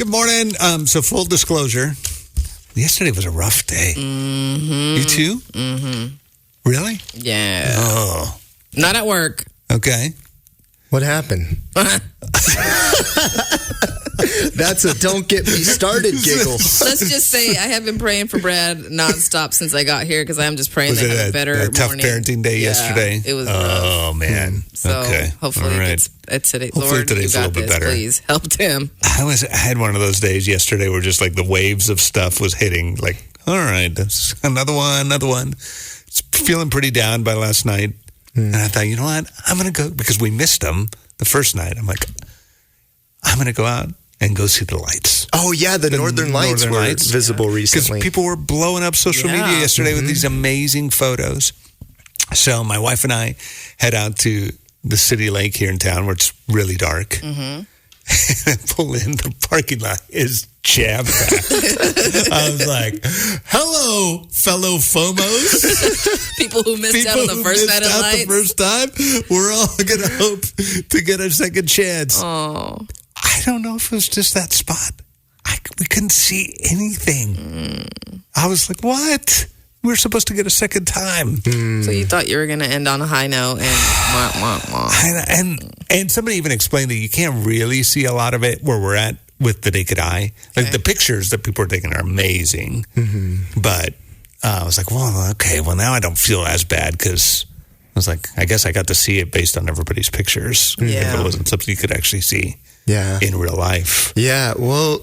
Good morning. So full disclosure, yesterday was a rough day. Mm-hmm. You too? Mm-hmm. Really? Yeah. Oh. Not at work. Okay. What happened? That's a don't get me started giggle. Let's just say I have been praying for Brad nonstop since I got here because I'm just praying to have a better morning. tough parenting day yesterday? It was rough. rough. Man. So okay. hopefully it's today. Lord, today's you got a little bit this. better. Please help him. I had one of those days yesterday where just like the waves of stuff was hitting. Like, all right, that's another one. It's feeling pretty down by last night. And I thought, you know what? I'm going to go, because we missed them the first night. I'm like, I'm going to go out and go see the lights. Oh, yeah, the Northern Lights were visible recently. Because people were blowing up social media yesterday with these amazing photos. So my wife and I head out to the city lake here in town where it's really dark. Mm-hmm. And pull in, the parking lot is jam-packed. I was like, hello, fellow FOMOs. People who missed out on the first night of lights. The first time. We're all going to hope to get a second chance. Oh. I don't know if it was just that spot. We couldn't see anything. I was like, what? We were supposed to get a second time. So you thought you were going to end on a high note and somebody even explained that you can't really see a lot of it where we're at with the naked eye. Like the pictures that people are taking are amazing. Mm-hmm. But I was like, well, okay, well now I don't feel as bad because I was like, I guess I got to see it based on everybody's pictures. Yeah. If it wasn't something you could actually see in real life. Yeah, well,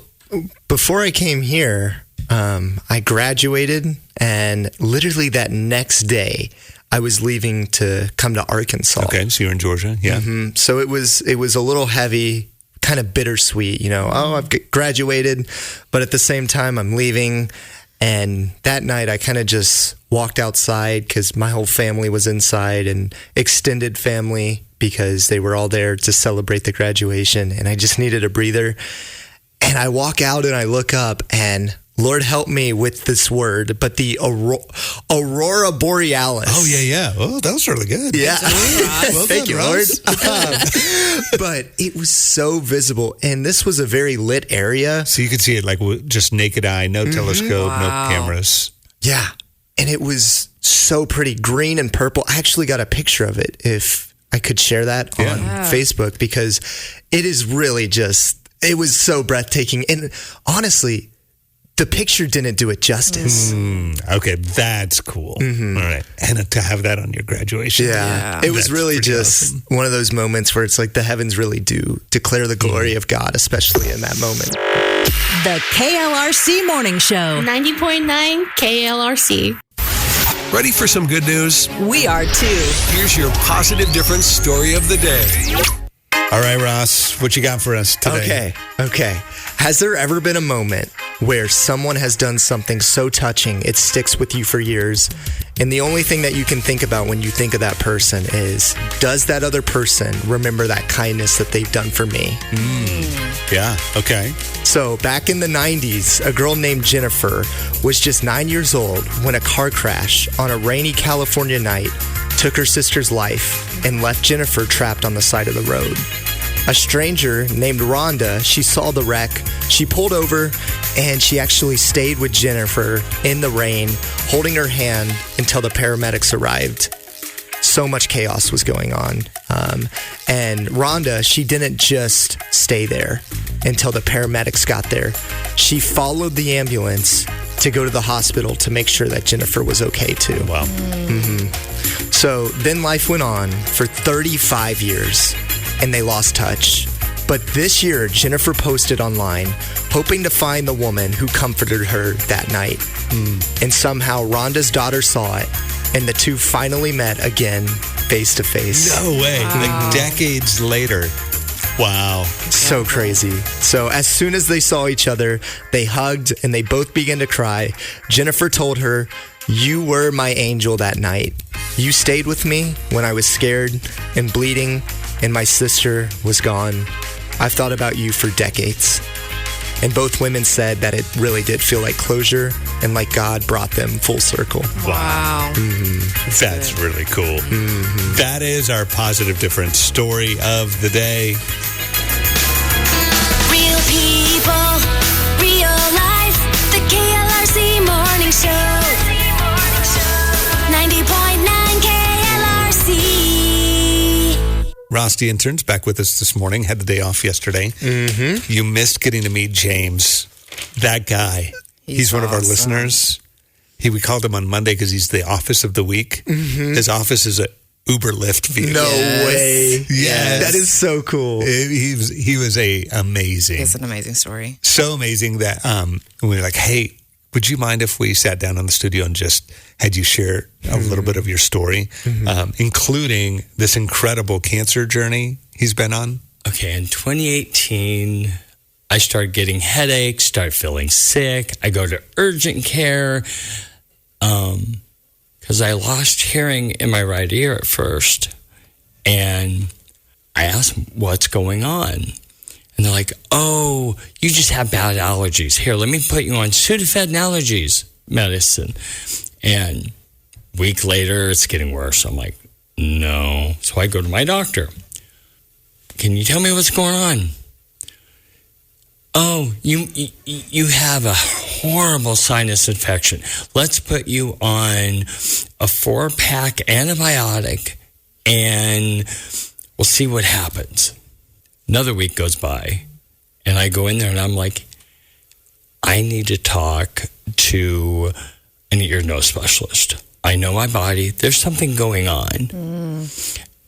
before I came here, I graduated, and literally that next day, I was leaving to come to Arkansas. Okay, so you're in Georgia, yeah. Mm-hmm. So it was a little heavy, kind of bittersweet, Oh, I've graduated, but at the same time, I'm leaving. And that night, I kind of just walked outside because my whole family was inside, and extended family because they were all there to celebrate the graduation, and I just needed a breather. And I walk out and I look up, and Lord help me with this word, but the Aurora Borealis. Oh, yeah. Oh, that was really good. Yeah. Well Thank done, you, Ross. Lord. But it was so visible, and this was a very lit area. So you could see it like just naked eye, no telescope, no cameras. Yeah. And it was so pretty, green and purple. I actually got a picture of it, if I could share that on Facebook, because it is really it was so breathtaking. And honestly, the picture didn't do it justice. Okay, that's cool. Mm-hmm. All right. And to have that on your graduation. Yeah. It was really just one of those moments where it's like the heavens really do declare the glory of God, especially in that moment. The KLRC Morning Show. 90.9 KLRC. Ready for some good news? We are too. Here's your positive difference story of the day. All right, Ross, what you got for us today? Okay. Has there ever been a moment where someone has done something so touching it sticks with you for years, and the only thing that you can think about when you think of that person is, does that other person remember that kindness that they've done for me? Yeah, okay. So back in the 90s, a girl named Jennifer was just 9 years old when a car crash on a rainy California night took her sister's life and left Jennifer trapped on the side of the road. A stranger named Rhonda, she saw the wreck, she pulled over, and she actually stayed with Jennifer in the rain, holding her hand until the paramedics arrived. So much chaos was going on. And Rhonda, she didn't just stay there until the paramedics got there. She followed the ambulance to go to the hospital to make sure that Jennifer was okay too. Wow. Mm-hmm. So then life went on for 35 years. And they lost touch. But this year, Jennifer posted online, hoping to find the woman who comforted her that night. And somehow Rhonda's daughter saw it, and the two finally met again, face to face. No way. Like decades later. Wow. So crazy. So as soon as they saw each other, they hugged and they both began to cry. Jennifer told her, "You were my angel that night. You stayed with me when I was scared and bleeding, and my sister was gone. I've thought about you for decades." And both women said that it really did feel like closure and like God brought them full circle. Wow. Mm-hmm. That's really cool. Mm-hmm. That is our positive difference story of the day. Real people. Ross, the intern's back with us this morning. Had the day off yesterday. Mm-hmm. You missed getting to meet James. That guy. He's one of our listeners. We called him on Monday because he's the office of the week. Mm-hmm. His office is a Uber Lyft view. No way. Yes. That is so cool. He was amazing. It's an amazing story. So amazing that we were like, hey, would you mind if we sat down on the studio and just had you share a little bit of your story, including this incredible cancer journey he's been on? Okay, in 2018, I started getting headaches, started feeling sick. I go to urgent care because I lost hearing in my right ear at first. And I asked them, what's going on? And they're like, oh, you just have bad allergies. Here, let me put you on Sudafed allergies medicine. And a week later, it's getting worse. I'm like, no. So I go to my doctor. Can you tell me what's going on? Oh, you have a horrible sinus infection. Let's put you on a 4-pack antibiotic and we'll see what happens. Another week goes by, and I go in there, and I'm like, I need to talk to an ear, nose specialist. I know my body. There's something going on.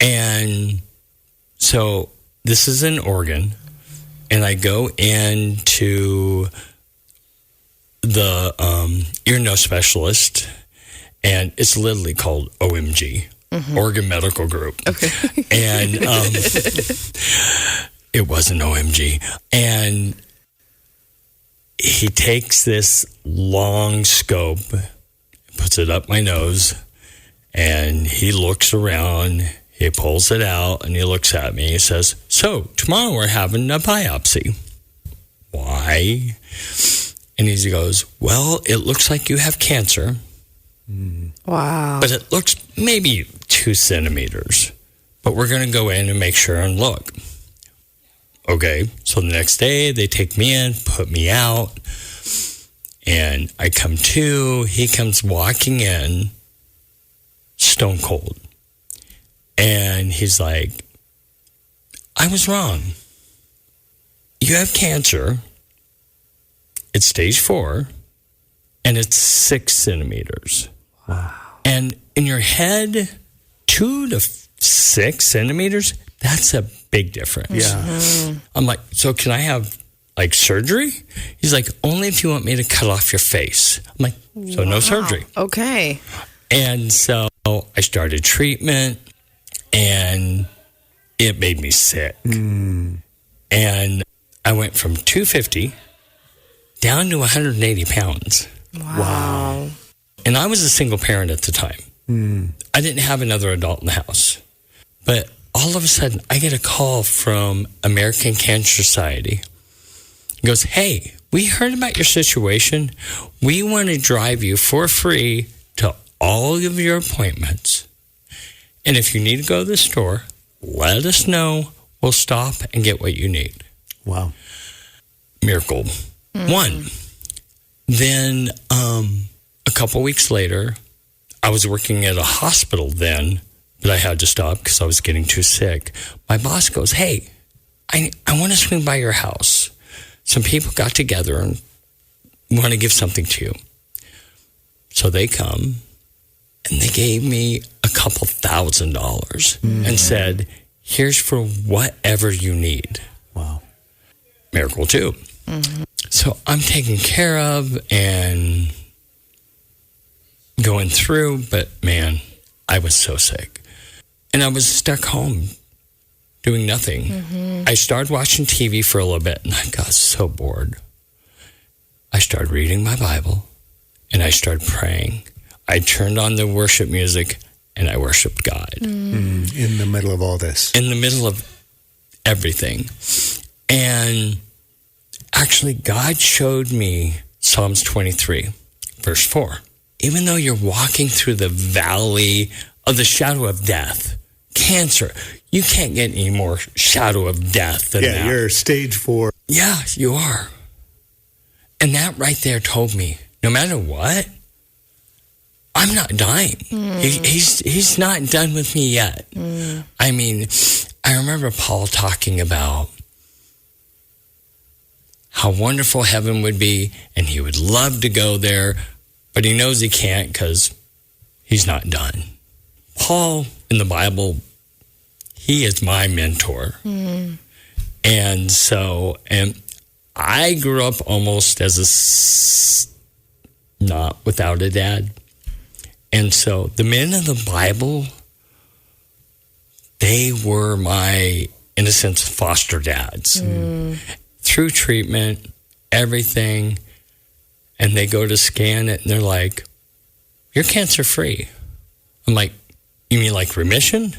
And so this is in Oregon, and I go into the ear, nose specialist, and it's literally called OMG, Oregon Medical Group. Okay. And it wasn't OMG. And he takes this long scope, puts it up my nose, and he looks around, he pulls it out, and he looks at me. He says, so tomorrow we're having a biopsy. Why? And he goes, well, it looks like you have cancer. Wow. But it looks maybe 2 centimeters. But we're going to go in and make sure and look. Okay, so the next day they take me in, put me out, and I come to. He comes walking in, stone cold. And he's like, I was wrong. You have cancer. It's stage 4, and it's 6 centimeters. Wow. And in your head, 2 to 6 centimeters, that's a big difference. Yeah. I'm like, so can I have like surgery? He's like, only if you want me to cut off your face. I'm like, so no surgery. Okay. And so I started treatment, and it made me sick. And I went from 250 down to 180 pounds. Wow. And I was a single parent at the time. I didn't have another adult in the house. But all of a sudden, I get a call from American Cancer Society. He goes, hey, we heard about your situation. We want to drive you for free to all of your appointments. And if you need to go to the store, let us know. We'll stop and get what you need. Wow. Miracle. 1. Then a couple weeks later, I was working at a hospital then, but I had to stop because I was getting too sick. My boss goes, hey, I want to swing by your house. Some people got together and want to give something to you. So they come, and they gave me a couple $1,000 and said, here's for whatever you need. Wow. Miracle 2. So I'm taken care of and going through, but man, I was so sick. And I was stuck home doing nothing. I started watching TV for a little bit, and I got so bored. I started reading my Bible, and I started praying. I turned on the worship music, and I worshiped God. In the middle of all this. In the middle of everything. And actually, God showed me Psalms 23, verse 4. Even though you're walking through the valley of the shadow of death, cancer, you can't get any more shadow of death than that. Yeah, you're stage 4. Yeah, you are. And that right there told me, no matter what, I'm not dying. He's not done with me yet. I mean, I remember Paul talking about how wonderful heaven would be, and he would love to go there, but he knows he can't because he's not done. Paul in the Bible, he is my mentor. Mm. And I grew up almost as not without a dad. And so the men of the Bible, they were my, in a sense, foster dads. Mm. Through treatment, everything, and they go to scan it, and they're like, you're cancer-free. I'm like, you mean like remission?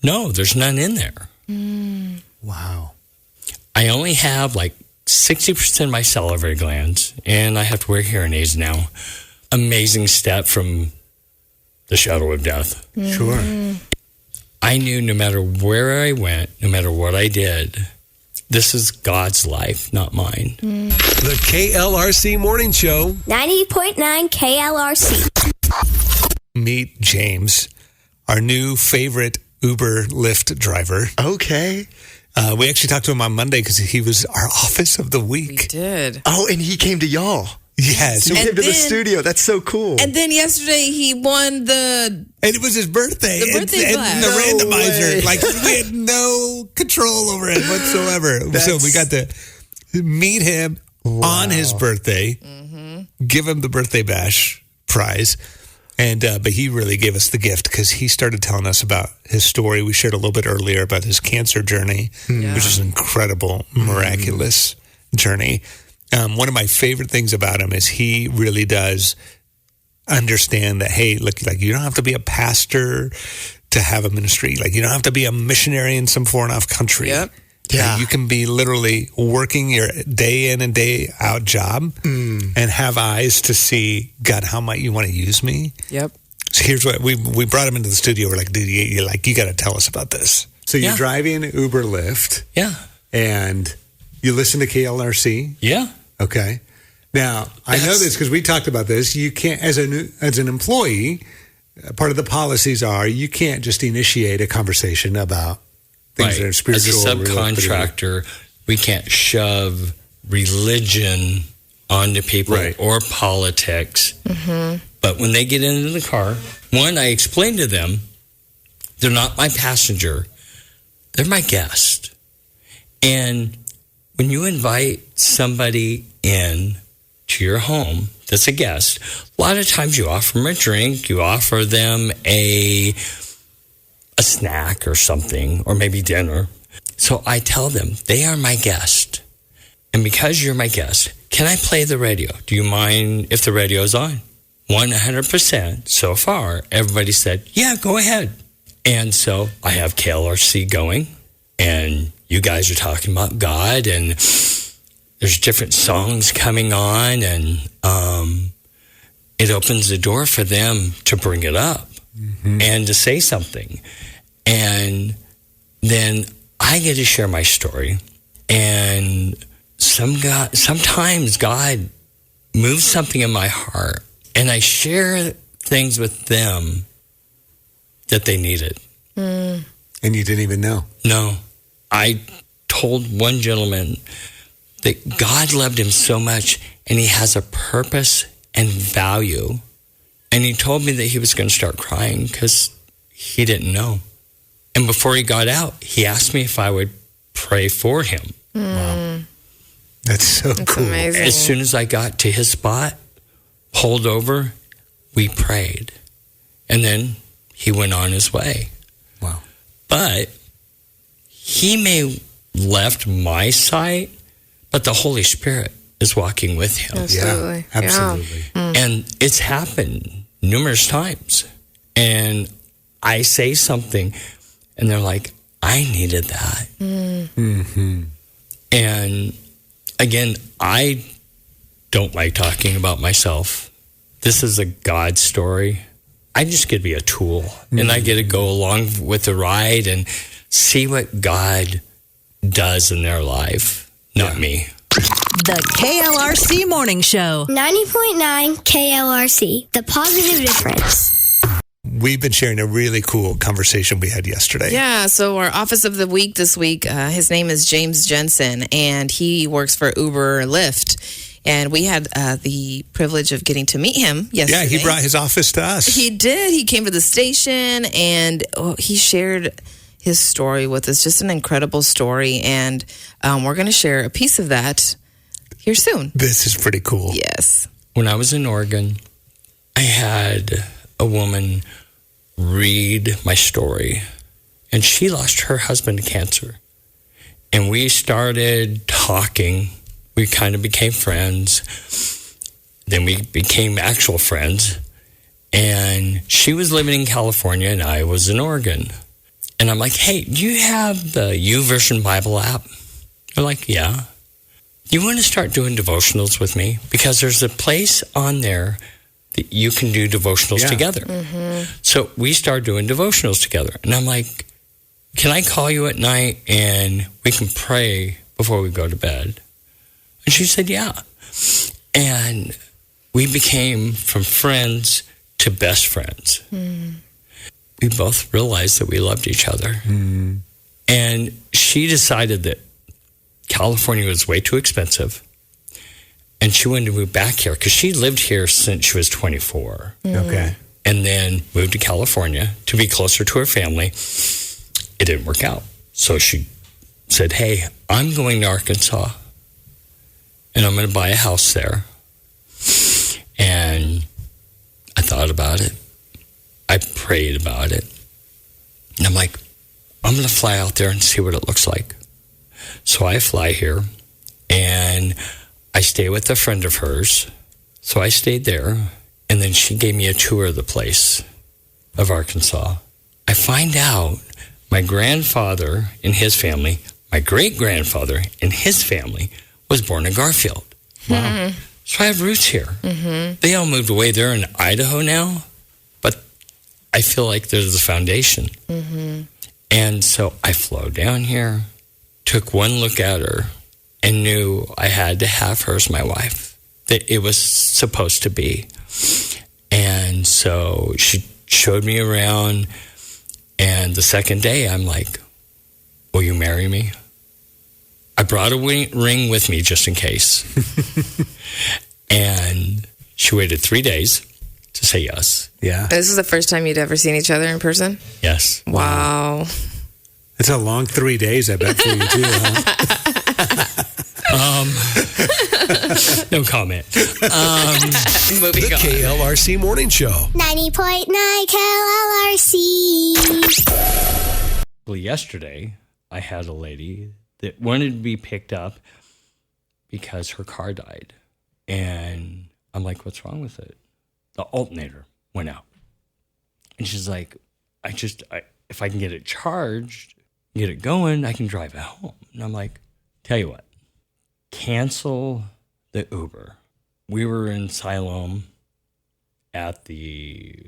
No, there's none in there. Mm. Wow. I only have like 60% of my salivary glands, and I have to wear hearing aids now. Amazing step from the shadow of death. Mm. Sure. I knew no matter where I went, no matter what I did, this is God's life, not mine. Mm. The KLRC Morning Show. 90.9 KLRC. Meet James, our new favorite Uber Lyft driver. Okay. We actually talked to him on Monday because he was our office of the week. We did. Oh, and he came to y'all. Yeah. So he came to the studio. That's so cool. And then yesterday he won And it was his birthday. The birthday and the randomizer. Like, we had no control over it whatsoever. So we got to meet him on his birthday, give him the birthday bash prize. And but he really gave us the gift because he started telling us about his story. We shared a little bit earlier about his cancer journey, which is an incredible, miraculous journey. One of my favorite things about him is he really does understand that, hey, look, like, you don't have to be a pastor to have a ministry. Like, you don't have to be a missionary in some foreign off country. Yep. Yeah. You can be literally working your day in and day out job and have eyes to see, God, how might you want to use me? Yep. So here's what we brought him into the studio. We're like, dude, you got to tell us about this. So you're driving Uber Lyft. Yeah. And you listen to KLRC. Yeah. Okay. Now, I know this because we talked about this. You can't, as an employee, part of the policies are you can't just initiate a conversation about things that are spiritual. As a subcontractor, we can't shove religion onto people or politics. Mm-hmm. But when they get into the car, one, I explain to them, they're not my passenger. They're my guest. And when you invite somebody in to your home that's a guest, a lot of times you offer them a drink, you offer them a snack or something, or maybe dinner. So I tell them, they are my guest. And because you're my guest, can I play the radio? Do you mind if the radio's on? 100% so far, everybody said, yeah, go ahead. And so I have KLRC going, and you guys are talking about God, and there's different songs coming on, and it opens the door for them to bring it up and to say something. And then I get to share my story. And sometimes God moves something in my heart, and I share things with them that they needed. And you didn't even know? No. I told one gentleman that God loved him so much, and he has a purpose and value. And he told me that he was going to start crying because he didn't know. And before he got out, he asked me if I would pray for him. Wow. That's cool. Amazing. As soon as I got to his spot, pulled over, we prayed. And then he went on his way. Wow. But he may left my sight, but the Holy Spirit is walking with him. Absolutely. Yeah, absolutely. Yeah. And it's happened numerous times. And I say something, and they're like, I needed that. Mm-hmm. And again, I don't like talking about myself. This is a God story. I just get to be a tool, and I get to go along with the ride and see what God does in their life, not me. The KLRC Morning Show. 90.9 KLRC. The positive difference. we've been sharing a really cool conversation we had yesterday. Yeah, so our Office of the Week this week, his name is James Jenson, and he works for Uber Lyft. And we had the privilege of getting to meet him yesterday. Yeah, he brought his office to us. He did. He came to the station, and he shared his story with us. Just an incredible story. And we're going to share a piece of that here soon. This is pretty cool. Yes. When I was in Oregon, I had a woman read my story, and she lost her husband to cancer. And we started talking. We kind of became friends. Then we became actual friends. And she was living in California and I was in Oregon. And I'm like, hey, do you have the YouVersion Bible app? They're like, yeah. You want to start doing devotionals with me? Because there's a place on there that you can do devotionals together. Mm-hmm. So we started doing devotionals together. And I'm like, can I call you at night and we can pray before we go to bed? And she said, yeah. And we became from friends to best friends. Mm. We both realized that we loved each other. Mm. And she decided that California was way too expensive. And she wanted to move back here because she lived here since she was 24. Mm. Okay. And then moved to California to be closer to her family. It didn't work out. So she said, hey, I'm going to Arkansas. And I'm going to buy a house there. And I thought about it. I prayed about it. And I'm like, I'm going to fly out there and see what it looks like. So I fly here, and I stay with a friend of hers. So I stayed there, and then she gave me a tour of the place of Arkansas. I find out my grandfather and his family, my great-grandfather and his family, was born in Garfield. Wow. Mm-hmm. So I have roots here. Mm-hmm. They all moved away. They're in Idaho now, but I feel like they're the foundation. Mm-hmm. And so I flew down here, took one look at her, and knew I had to have her as my wife, that it was supposed to be. And so she showed me around, and the second day, I'm like, will you marry me? I brought a ring with me just in case. And she waited 3 days to say yes. Yeah. This is the first time you'd ever seen each other in person? Yes. Wow. It's a long 3 days, I bet, for you too, huh? No comment. The KLRC Morning Show. 90.9 KLRC. Well, yesterday, I had a lady that wanted to be picked up because her car died. And I'm like, what's wrong with it? The alternator went out. And she's like, if I can get it charged, get it going, I can drive it home. And I'm like, tell you what, cancel the Uber. We were in Siloam at the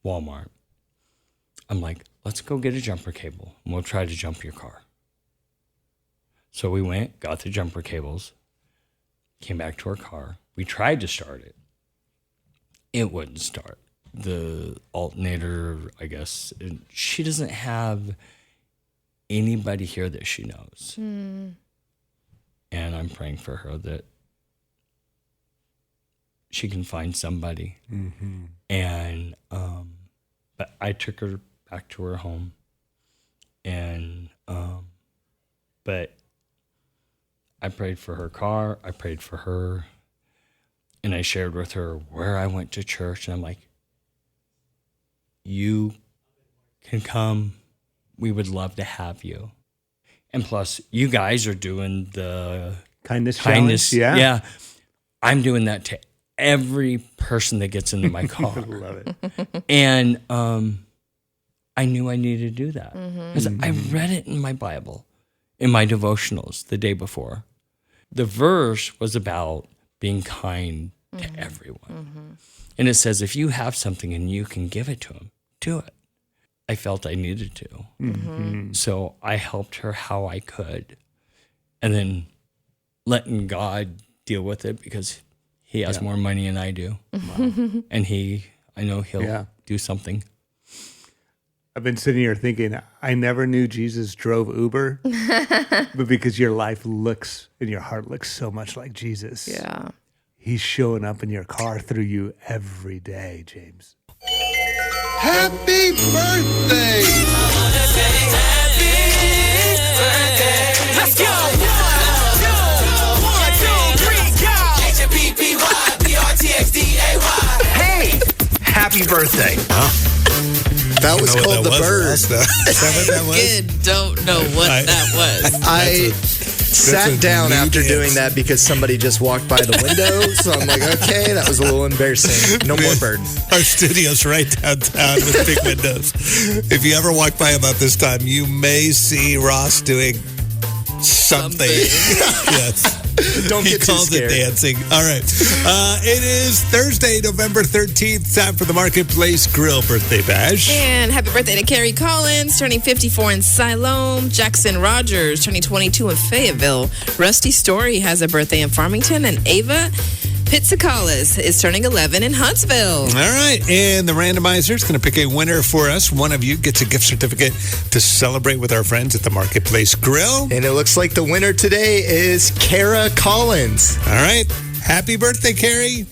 Walmart. I'm like, let's go get a jumper cable and we'll try to jump your car. So we went, got the jumper cables, came back to our car. We tried to start it. It wouldn't start. The alternator, I guess, she doesn't have anybody here that she knows. Mm. And I'm praying for her that she can find somebody. Mm-hmm. And, but I took her back to her home. And, but I prayed for her car. I prayed for her. And I shared with her where I went to church. And I'm like, you can come. We would love to have you. And plus, you guys are doing the kindness challenge. Yeah. Yeah. I'm doing that to every person that gets into my car. I love it. And I knew I needed to do that. Because I read it in my Bible, in my devotionals the day before. The verse was about being kind to everyone. Mm-hmm. And it says, if you have something and you can give it to them, do it. I felt I needed to. Mm-hmm. So I helped her how I could. And then letting God deal with it because he has more money than I do. Wow. And I know he'll do something. I've been sitting here thinking, I never knew Jesus drove Uber, but because your life looks and your heart looks so much like Jesus. Yeah. He's showing up in your car through you every day, James. Happy birthday! Let's go! 1, 2, 3, go! H-A-P-P-Y-B-R-T-X-D-A-Y. Hey! Happy birthday. That was called The Bird. Is that what that was? Kid don't know what that was. I sat down after doing that because somebody just walked by the window. So I'm like, okay, that was a little embarrassing. No more bird. Our studio's right downtown with big windows. If you ever walk by about this time, you may see Ross doing something. Yes. Don't He get too calls it scared. dancing. All right. It is Thursday, November 13th. Time for the Marketplace Grill Birthday Bash. And happy birthday to Carrie Collins, turning 54 in Siloam. Jackson Rogers, turning 22 in Fayetteville. Rusty Story has a birthday in Farmington. And Ava Pizzicalis is turning 11 in Huntsville. All right. And the randomizer is going to pick a winner for us. One of you gets a gift certificate to celebrate with our friends at the Marketplace Grill. And it looks like the winner today is Kara Collins. All right. Happy birthday, Carrie.